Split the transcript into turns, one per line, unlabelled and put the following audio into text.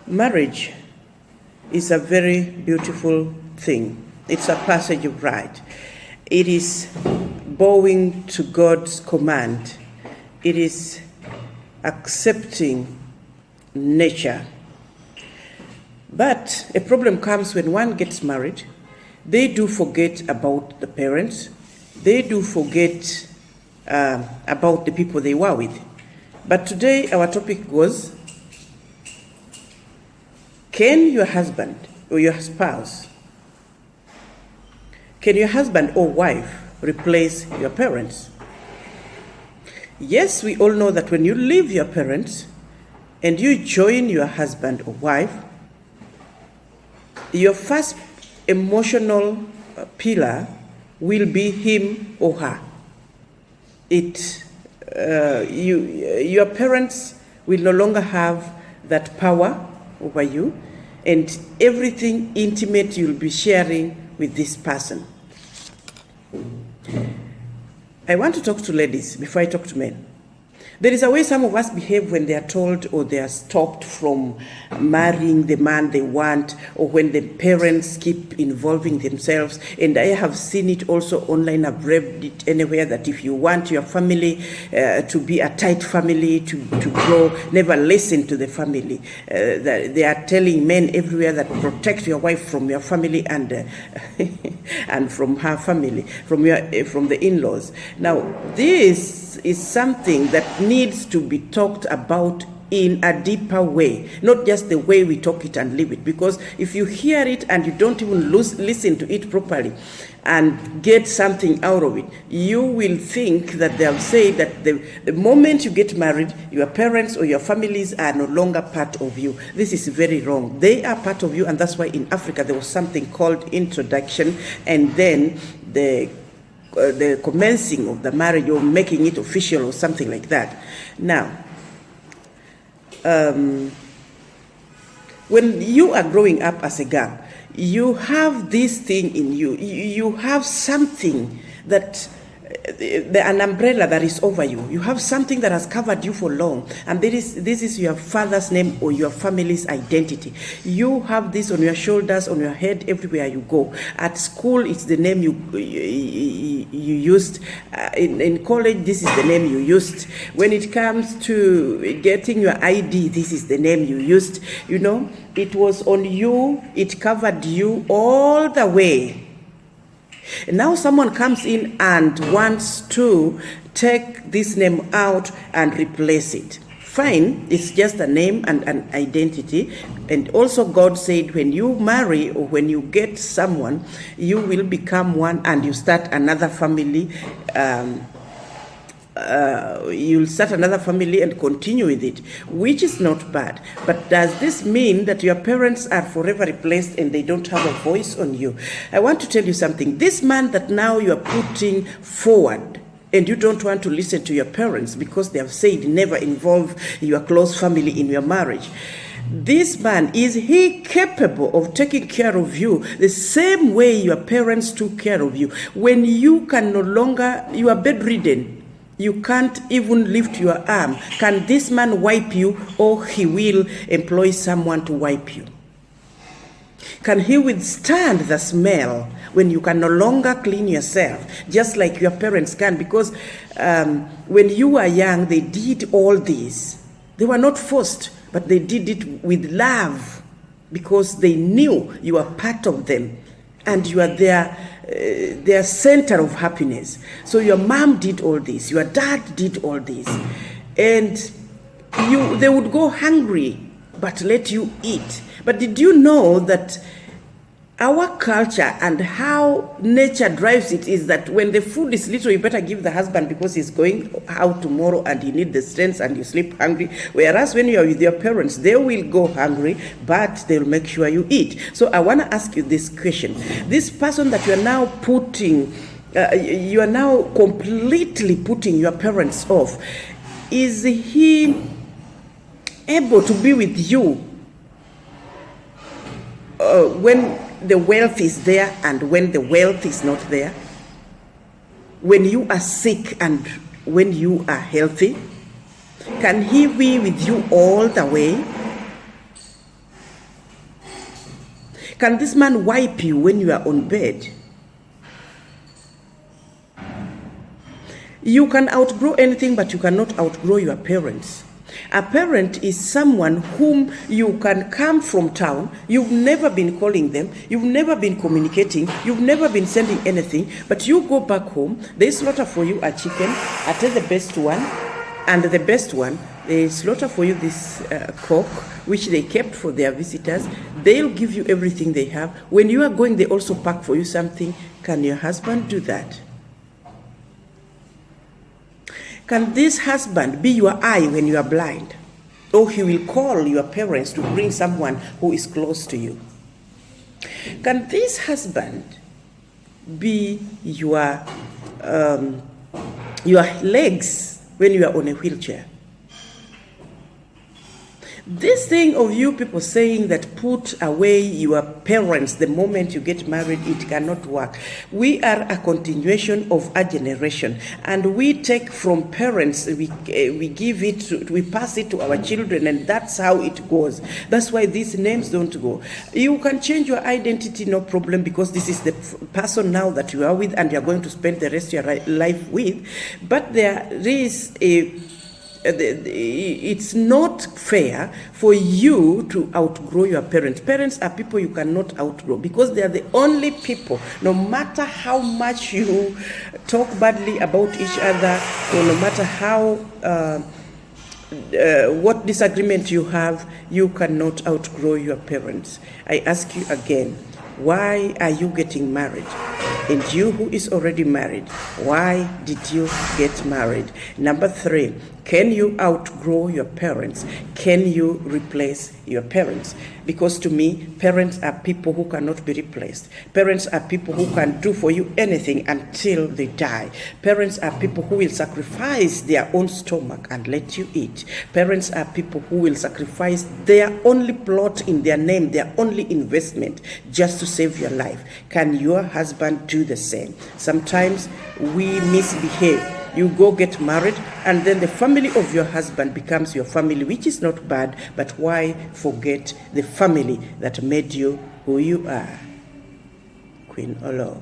Marriage is a very beautiful thing. It's a passage of right. It is bowing to God's command. It is accepting nature. But a problem comes when one gets married. They do forget about the parents. They do forget about the people they were with. But today our topic was, can your husband or your spouse, can your husband or wife replace your parents? Yes, we all know that when you leave your parents and you join your husband or wife, your first emotional pillar will be him or her. Your parents will no longer have that power over you, and everything intimate you'll be sharing with this person. I want to talk to ladies before I talk to men. There is a way some of us behave when they are told or they are stopped from marrying the man they want, or when the parents keep involving themselves. And I have seen it also online. I've read it anywhere that if you want your family to be a tight family, to grow, never listen to the family. They are telling men everywhere that protect your wife from your family and and from her family, from the in-laws. Now, this is something that needs to be talked about in a deeper way, not just the way we talk it and live it. Because if you hear it and you don't even listen to it properly and get something out of it, you will think that they have said that the moment you get married, your parents or your families are no longer part of you. This is very wrong. They are part of you, and that's why in Africa there was something called introduction, and then the commencing of the marriage, or making it official or something like that. Now, when you are growing up as a girl, you have this thing in you. You have something that, an umbrella that is over you. You have something that has covered you for long, and this is your father's name or your family's identity. You have this on your shoulders, on your head, everywhere you go. At school, it's the name you used. In college, this is the name you used. When it comes to getting your ID, this is the name you used. You know, it was on you. It covered you all the way. Now someone comes in and wants to take this name out and replace it. Fine, it's just a name and an identity. And also God said when you marry or when you get someone, you will become one and you start another family. You'll start another family and continue with it, which is not bad. But does this mean that your parents are forever replaced and they don't have a voice on you? I want to tell you something. This man that now you are putting forward, and you don't want to listen to your parents because they have said never involve your close family in your marriage. This man, is he capable of taking care of you the same way your parents took care of you? When you can no longer, you are bedridden, you can't even lift your arm. Can this man wipe you, or he will employ someone to wipe you? Can he withstand the smell when you can no longer clean yourself, just like your parents can? Because when you were young, they did all this. They were not forced, but they did it with love because they knew you were part of them and you are their center of happiness. So your mom did all this, your dad did all this, and they would go hungry but let you eat. But did you know that our culture and how nature drives it is that when the food is little, you better give the husband because he's going out tomorrow and he needs the strength and you sleep hungry. Whereas when you are with your parents, they will go hungry, but they'll make sure you eat. So I want to ask you this question. This person that you are now you are now completely putting your parents off, is he able to be with you when the wealth is there and when the wealth is not there? When you are sick and when you are healthy? Can he be with you all the way? Can this man wipe you when you are on bed? You can outgrow anything, but you cannot outgrow your parents. A parent is someone whom you can come from town, you've never been calling them, you've never been communicating, you've never been sending anything, but you go back home, they slaughter for you a chicken, the best one, and the best one, they slaughter for you this cock, which they kept for their visitors. They'll give you everything they have. When you are going, they also pack for you something. Can your husband do that? Can this husband be your eye when you are blind? Or he will call your parents to bring someone who is close to you? Can this husband be your legs when you are on a wheelchair? This thing of you people saying that put away your parents the moment you get married, it cannot work. We are a continuation of a generation, and we take from parents, we give it, we pass it to our children, and that's how it goes. That's why these names don't go. You can change your identity, no problem, because this is the person now that you are with and you are going to spend the rest of your life with. But there is it's not fair for you to outgrow your parents. Parents are people you cannot outgrow because they are the only people, no matter how much you talk badly about each other, or no matter how what disagreement you have, you cannot outgrow your parents. I ask you again, why are you getting married? And you who is already married, why did you get married? Number 3, can you outgrow your parents? Can you replace your parents? Because to me, parents are people who cannot be replaced. Parents are people who can do for you anything until they die. Parents are people who will sacrifice their own stomach and let you eat. Parents are people who will sacrifice their only plot in their name, their only investment, just to save your life. Can your husband do the same? Sometimes we misbehave. You go get married, and then the family of your husband becomes your family, which is not bad, but why forget the family that made you who you are? Queen Olo.